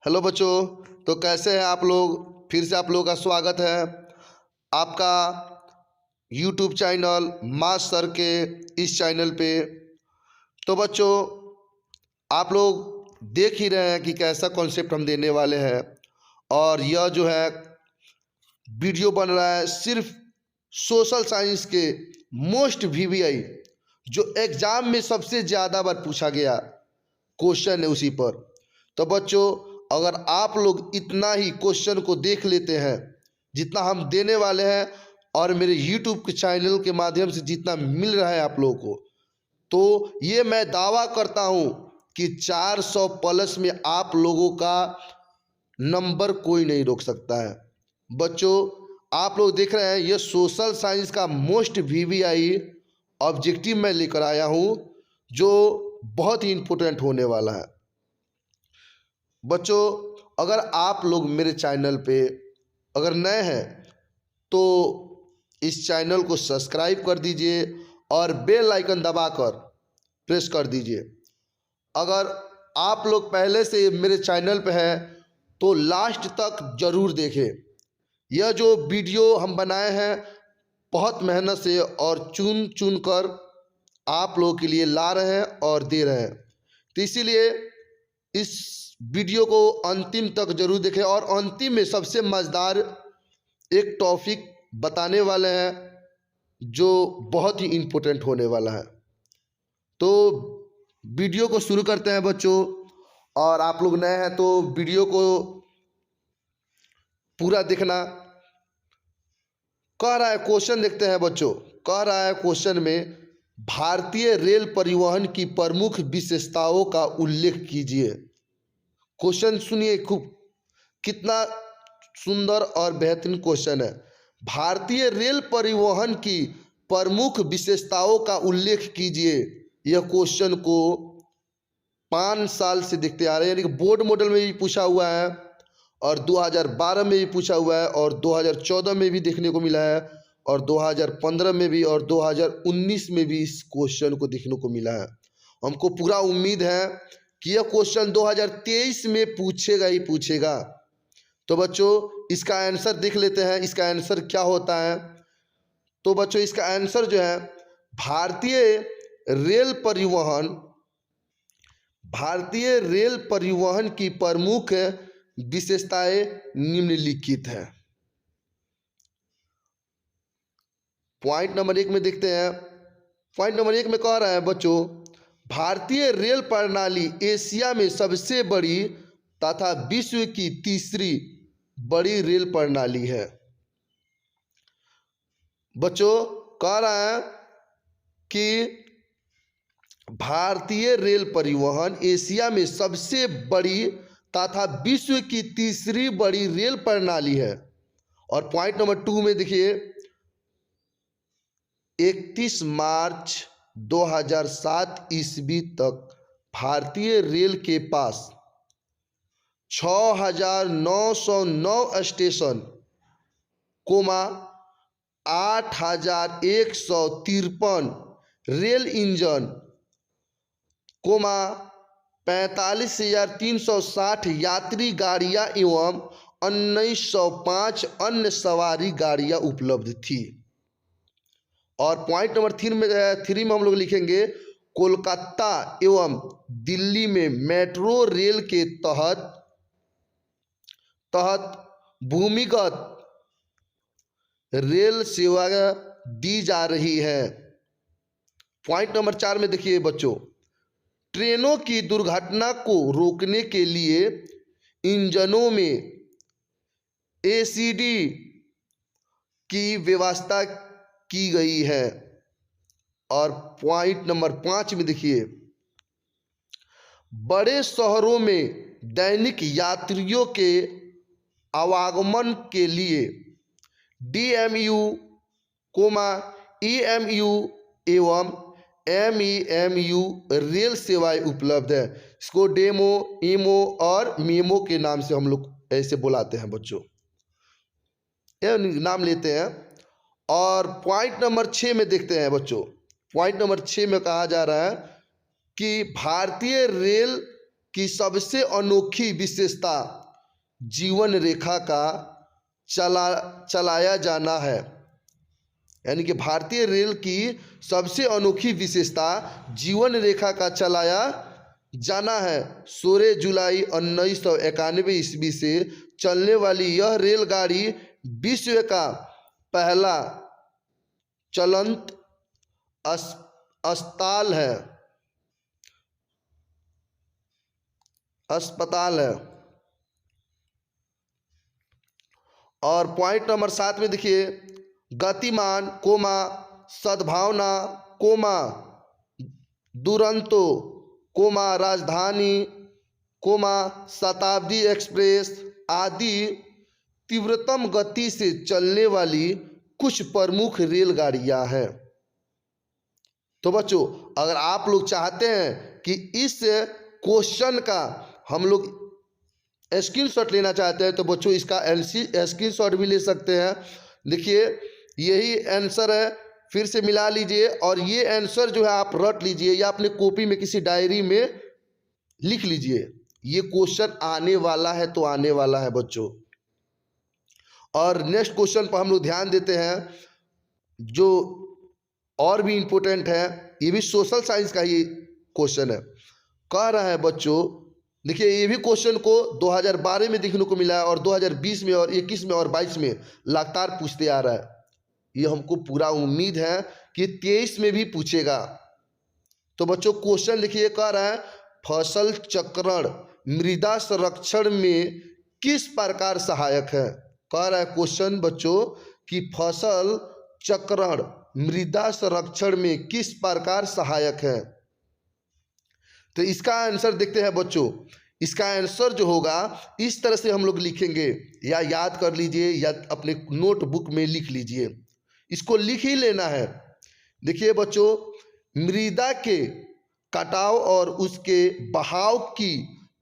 Hello बच्चों। तो कैसे हैं आप लोग। फिर से आप लोगों का स्वागत है आपका यूट्यूब चैनल मास सर के इस चैनल पे। तो बच्चों, आप लोग देख ही रहे हैं कि कैसा कॉन्सेप्ट हम देने वाले हैं। और यह जो है वीडियो बन रहा है सिर्फ सोशल साइंस के मोस्ट वीवीआई, जो एग्ज़ाम में सबसे ज़्यादा बार पूछा गया क्वेश्चन है उसी पर। तो बच्चों, अगर आप लोग इतना ही क्वेश्चन को देख लेते हैं जितना हम देने वाले हैं, और मेरे यूट्यूब के चैनल के माध्यम से जितना मिल रहा है आप लोगों को, तो ये मैं दावा करता हूँ कि 400 प्लस में आप लोगों का नंबर कोई नहीं रोक सकता है। बच्चों, आप लोग देख रहे हैं ये सोशल साइंस का मोस्ट वीवीआई ऑब्जेक्टिव मैं लेकर आया हूँ, जो बहुत ही इम्पोर्टेंट होने वाला है। बच्चों, अगर आप लोग मेरे चैनल पे अगर नए हैं तो इस चैनल को सब्सक्राइब कर दीजिए और बेल आइकन दबाकर प्रेस कर दीजिए। अगर आप लोग पहले से मेरे चैनल पे हैं तो लास्ट तक ज़रूर देखें। यह जो वीडियो हम बनाए हैं बहुत मेहनत से और चुन चुन कर आप लोगों के लिए ला रहे हैं और दे रहे हैं। तो इसीलिए इस वीडियो को अंतिम तक जरूर देखें। और अंतिम में सबसे मज़ेदार एक टॉपिक बताने वाले हैं जो बहुत ही इम्पोर्टेंट होने वाला है। तो वीडियो को शुरू करते हैं बच्चों। और आप लोग नए हैं तो वीडियो को पूरा देखना। कह रहा है क्वेश्चन, देखते हैं बच्चों। कह रहा है क्वेश्चन में, भारतीय रेल परिवहन की प्रमुख विशेषताओं का उल्लेख कीजिए। क्वेश्चन सुनिए खूब, कितना सुंदर और बेहतरीन क्वेश्चन है। भारतीय रेल परिवहन की प्रमुख विशेषताओं का उल्लेख कीजिए। यह क्वेश्चन को 5 साल से देखते आ रहे हैं, यानी कि बोर्ड मॉडल में भी पूछा हुआ है और 2012 में भी पूछा हुआ है और 2014 में भी देखने को मिला है और 2015 में भी और 2019 में भी इस क्वेश्चन को देखने को मिला है। हमको पूरा उम्मीद है कि यह क्वेश्चन 2023 में पूछेगा ही पूछेगा। तो बच्चों, इसका आंसर देख लेते हैं, इसका आंसर क्या होता है। तो बच्चों, इसका आंसर जो है, भारतीय रेल परिवहन की प्रमुख विशेषताएं निम्नलिखित है। पॉइंट नंबर 1 में देखते हैं। पॉइंट नंबर 1 में कह रहा है बच्चों, भारतीय रेल प्रणाली एशिया में सबसे बड़ी तथा विश्व की तीसरी बड़ी रेल प्रणाली है। बच्चों, कह रहा है कि भारतीय रेल परिवहन एशिया में सबसे बड़ी तथा विश्व की तीसरी बड़ी रेल प्रणाली है। और पॉइंट नंबर 2 में देखिए, 31 मार्च 2007 ईस्वी तक भारतीय रेल के पास 6,909 स्टेशन, 8,153 रेल इंजन, 45,360 यात्री गाड़ियां एवं 1905 अन्य सवारी गाड़ियां उपलब्ध थी। और पॉइंट नंबर 3 में हम लोग लिखेंगे, कोलकाता एवं दिल्ली में मेट्रो रेल के तहत भूमिगत रेल सेवा दी जा रही है। पॉइंट नंबर 4 में देखिए बच्चों, ट्रेनों की दुर्घटना को रोकने के लिए इंजनों में एसीडी की व्यवस्था की गई है। और पॉइंट नंबर 5 में देखिए, बड़े शहरों में दैनिक यात्रियों के आवागमन के लिए डीएमयू, ईएमयू एवं एमईएमयू रेल सेवाएं उपलब्ध है। इसको डेमो, ईमो और मीमो के नाम से हम लोग ऐसे बुलाते हैं बच्चों, यह नाम लेते हैं। और पॉइंट नंबर 6 में देखते हैं बच्चों। पॉइंट नंबर 6 में कहा जा रहा है कि भारतीय रेल की सबसे अनोखी विशेषता जीवन रेखा का चलाया जाना है। यानी कि भारतीय रेल की सबसे अनोखी विशेषता जीवन रेखा का चलाया जाना है। 16 जुलाई 1991 ईस्वी से चलने वाली यह रेलगाड़ी विश्व का पहला चलंत अस्पताल है। और पॉइंट नंबर 7 में देखिए, गतिमान कोमा सद्भावना कोमा दुरंतो कोमा राजधानी कोमा शताब्दी एक्सप्रेस आदि तीव्रतम गति से चलने वाली कुछ प्रमुख रेलगाड़ियां हैं। तो बच्चों, अगर आप लोग चाहते हैं कि इस क्वेश्चन का हम लोग स्क्रीनशॉट लेना चाहते हैं तो बच्चों इसका स्क्रीनशॉट भी ले सकते हैं। देखिए यही आंसर है, फिर से मिला लीजिए और ये आंसर जो है आप रट लीजिए या अपने कॉपी में किसी डायरी में लिख लीजिए। ये क्वेश्चन आने वाला है तो आने वाला है बच्चों। और नेक्स्ट क्वेश्चन पर हम लोग ध्यान देते हैं जो और भी इम्पोर्टेंट है, ये भी सोशल साइंस का ही क्वेश्चन है। कह रहा है बच्चों, देखिए ये भी क्वेश्चन को 2012 में देखने को मिला है और 2020 में और 21 में और 22 में लगातार पूछते आ रहा है। ये हमको पूरा उम्मीद है कि 23 में भी पूछेगा। तो बच्चों क्वेश्चन देखिए, कह रहा है फसल चक्रण मृदा संरक्षण में किस प्रकार सहायक है। कह रहा है क्वेश्चन बच्चों कि फसल चक्रण मृदा संरक्षण में किस प्रकार सहायक है। तो इसका आंसर देखते हैं बच्चों। इसका आंसर जो होगा इस तरह से हम लोग लिखेंगे, या याद कर लीजिए या अपने नोटबुक में लिख लीजिए, इसको लिख ही लेना है। देखिए बच्चों, मृदा के कटाव और उसके बहाव की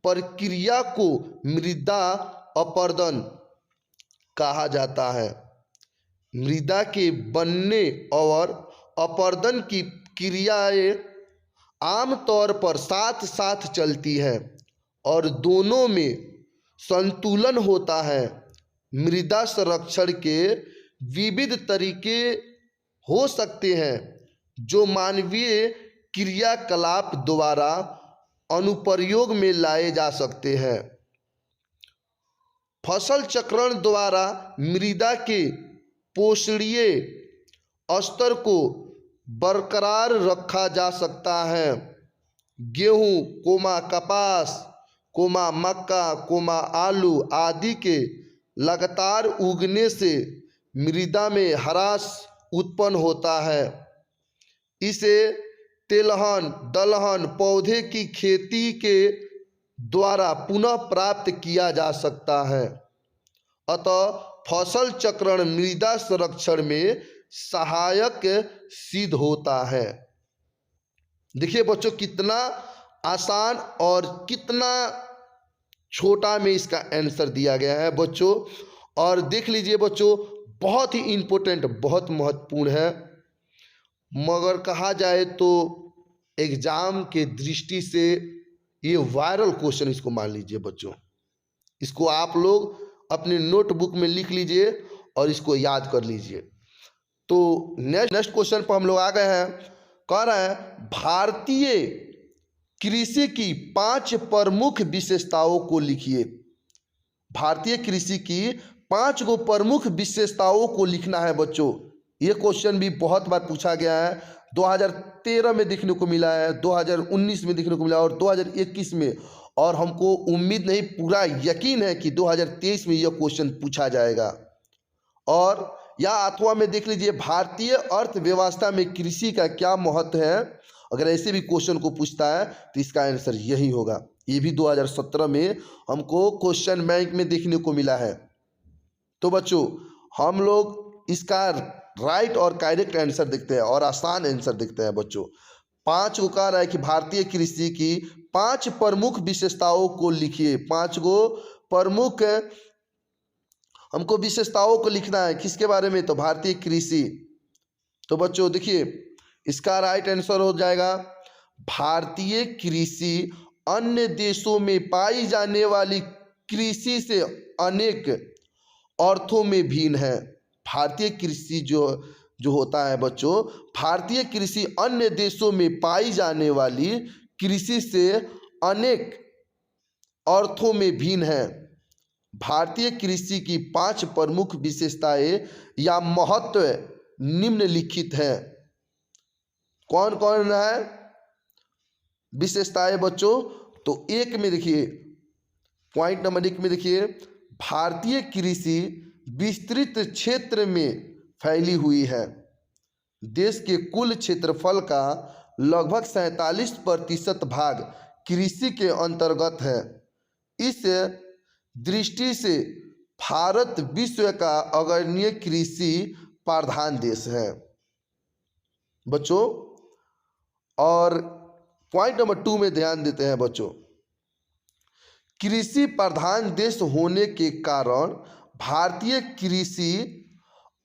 प्रक्रिया को मृदा अपरदन कहा जाता है। मृदा के बनने और अपरदन की क्रियाएं आमतौर पर साथ साथ चलती है और दोनों में संतुलन होता है। मृदा संरक्षण के विविध तरीके हो सकते हैं जो मानवीय क्रियाकलाप द्वारा अनुप्रयोग में लाए जा सकते हैं। फसल चक्रण द्वारा मृदा के पोषणीय स्तर को बरकरार रखा जा सकता है। गेहूं कोमा कपास कोमा मक्का कोमा आलू आदि के लगातार उगने से मृदा में ह्रास उत्पन्न होता है। इसे तेलहन दलहन पौधे की खेती के द्वारा पुनः प्राप्त किया जा सकता है। अतः फसल चक्रण मृदा संरक्षण में सहायक सिद्ध होता है। देखिए बच्चों कितना आसान और कितना छोटा में इसका आंसर दिया गया है बच्चों। और देख लीजिए बच्चों, बहुत ही इम्पोर्टेंट, बहुत महत्वपूर्ण है। मगर कहा जाए तो एग्जाम के दृष्टि से ये वायरल क्वेश्चन इसको मान लीजिए बच्चों। इसको आप लोग अपने नोटबुक में लिख लीजिए और इसको याद कर लीजिए। तो नेक्स्ट क्वेश्चन पर हम लोग आ गए हैं। कह रहा है भारतीय कृषि की 5 प्रमुख विशेषताओं को लिखिए। भारतीय कृषि की 5 गो प्रमुख विशेषताओं को लिखना है बच्चों। ये क्वेश्चन भी बहुत बार पूछा गया है। 2013 में देखने को मिला है, 2019 में देखने को मिला और 2021 में, और हमको उम्मीद नहीं पूरा यकीन है कि 2023 में यह क्वेश्चन पूछा जाएगा। और या अथवा में देख लीजिए भारतीय अर्थव्यवस्था में कृषि का क्या महत्व है। अगर ऐसे भी क्वेश्चन को पूछता है तो इसका आंसर यही होगा। ये भी 2017 में हमको क्वेश्चन बैंक में देखने को मिला है। तो बच्चों हम लोग इसका राइट और करेक्ट आंसर देखते हैं और आसान आंसर देखते हैं बच्चों। 5 को कह रहा है कि भारतीय कृषि की 5 प्रमुख विशेषताओं को लिखिए। 5 गो प्रमुख हमको विशेषताओं को लिखना है। किसके बारे में? तो भारतीय कृषि। तो बच्चों देखिए इसका राइट आंसर हो जाएगा भारतीय कृषि अन्य देशों में पाई जाने वाली कृषि से अनेक अर्थों में भिन्न है। भारतीय कृषि जो होता है बच्चों, भारतीय कृषि अन्य देशों में पाई जाने वाली कृषि से अनेक अर्थों में भिन्न है। भारतीय कृषि की 5 प्रमुख विशेषताएं या महत्व निम्नलिखित है। कौन कौन है विशेषताएं बच्चों? तो एक में देखिए, पॉइंट नंबर 1 में देखिए, भारतीय कृषि विस्तृत क्षेत्र में फैली हुई है। देश के कुल क्षेत्रफल का लगभग 47% भाग कृषि के अंतर्गत है। इस दृष्टि से भारत विश्व का अग्रणी कृषि प्रधान देश है बच्चों। और पॉइंट नंबर 2 में ध्यान देते हैं बच्चों, कृषि प्रधान देश होने के कारण भारतीय कृषि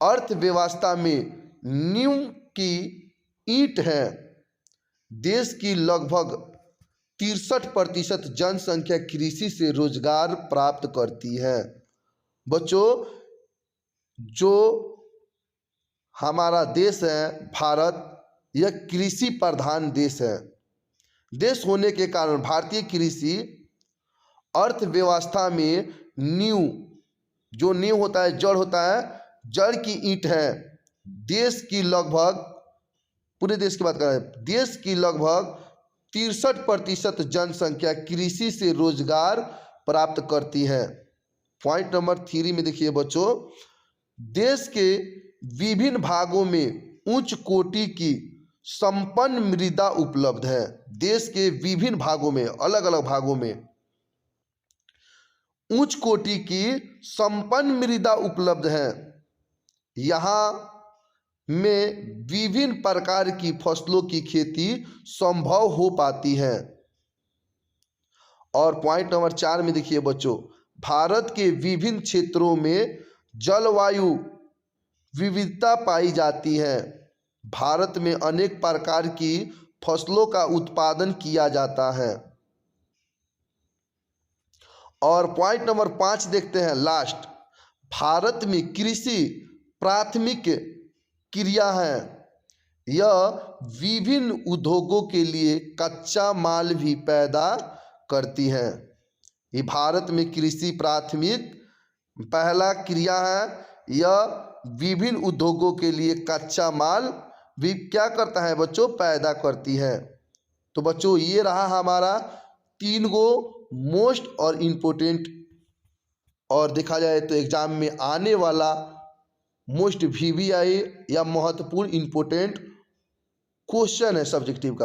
अर्थव्यवस्था में नींव की ईंट है। देश की लगभग 63% जनसंख्या कृषि से रोजगार प्राप्त करती है बच्चों। जो हमारा देश है भारत, यह कृषि प्रधान देश है। देश होने के कारण भारतीय कृषि अर्थव्यवस्था में नींव, जो नींव होता है, जड़ होता है, जड़ की ईंट है। देश की लगभग, पूरे देश की बात कर रहे हैं, देश की लगभग 63% जनसंख्या कृषि से रोजगार प्राप्त करती है। पॉइंट नंबर 3 में देखिए बच्चों, देश के विभिन्न भागों में उच्च कोटि की संपन्न मृदा उपलब्ध है। देश के विभिन्न भागों में, अलग अलग भागों में उच्च कोटि की संपन्न मृदा उपलब्ध है। यहाँ में विभिन्न प्रकार की फसलों की खेती संभव हो पाती है। और पॉइंट नंबर 4 में देखिए बच्चों, भारत के विभिन्न क्षेत्रों में जलवायु विविधता पाई जाती है। भारत में अनेक प्रकार की फसलों का उत्पादन किया जाता है। और पॉइंट नंबर 5 देखते हैं लास्ट, भारत में कृषि प्राथमिक क्रिया है। यह विभिन्न उद्योगों के लिए कच्चा माल भी पैदा करती है। ये भारत में कृषि प्राथमिक पहला क्रिया है। यह विभिन्न उद्योगों के लिए कच्चा माल भी क्या करता है बच्चों? पैदा करती है। तो बच्चों ये रहा हमारा 3 गो मोस्ट और इम्पोर्टेंट, और देखा जाए तो एग्जाम में आने वाला मोस्ट VVI या महत्वपूर्ण इम्पोर्टेंट क्वेश्चन है सब्जेक्टिव का।